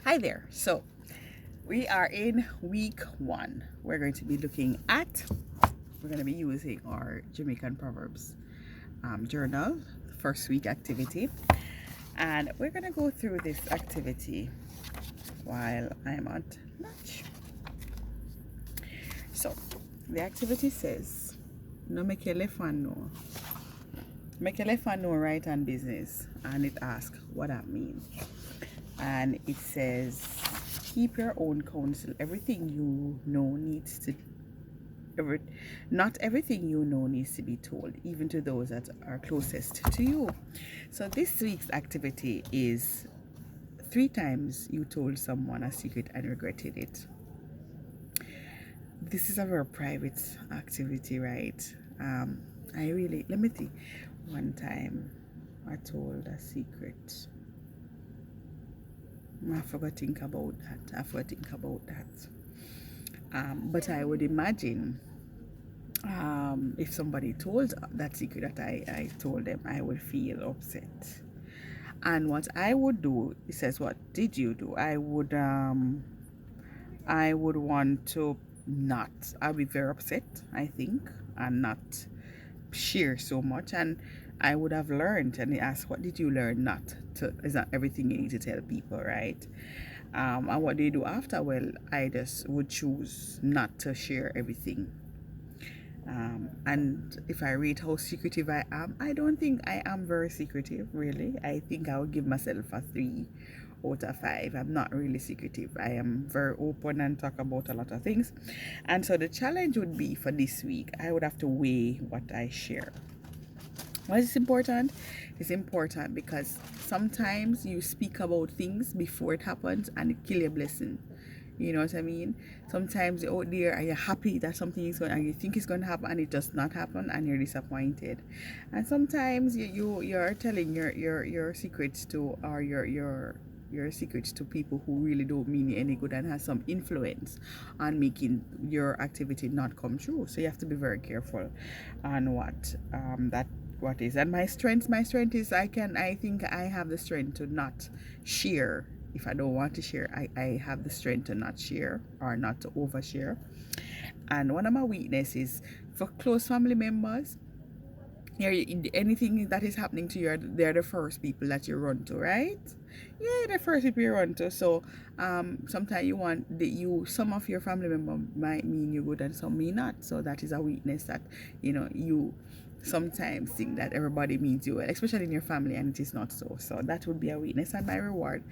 Hi there. So we are in week 1. We're going to be looking at, we're going to be using our Jamaican Proverbs journal, first week activity. And we're going to go through this activity while I'm at lunch. So the activity says, no make your left hand know. Make your left hand know right hand business. And it asks what that means. And it says, keep your own counsel. Everything you know needs to not everything you know needs to be told, even to those that are closest to you. So this week's activity is 3 times you told someone a secret and regretted it. This is a very private activity, right? Let me think. One time I told a secret. I forgot to think about that. But I would imagine if somebody told that secret that I told them, I would feel upset. And what I would do, it says, what did you do? I would want to not, I'll be very upset, I think, and not share so much. And I would have learned, and they asked, what did you learn? Not to, is not everything you need to tell people, right? And what do you do after? Well, I just would choose not to share everything. And if I rate how secretive I am, I don't think I am very secretive, really. I think I would give myself a 3 out of 5. I'm not really secretive. I am very open and talk about a lot of things. And so the challenge would be for this week, I would have to weigh what I share. Why is this important? It's important because sometimes you speak about things before it happens and it kills your blessing. You know what I mean? Sometimes you're out there and you're happy that something is going, and you think it's going to happen and it does not happen and you're disappointed. And sometimes you're telling your secrets to, or your secrets to people who really don't mean you any good and has some influence on making your activity not come true. So you have to be very careful on what is. And my strength is I think I have the strength to not share. If I don't want to share, I have the strength to not share or not to overshare. And one of my weaknesses for close family members, anything that is happening to you, they're the first people that you run to, right? Yeah, the first people you run to. So sometimes some of your family member might mean you good and some may not. So that is a weakness that you sometimes think that everybody means you well, especially in your family, and it is not so. So that would be a weakness. And my reward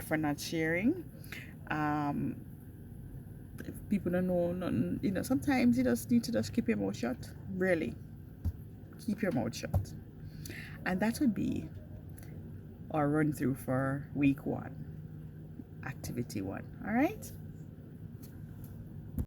for not sharing, if people don't know nothing, sometimes you just need to just keep your mouth shut. Really, keep your mouth shut. And that would be our run through for week 1, activity 1. All right.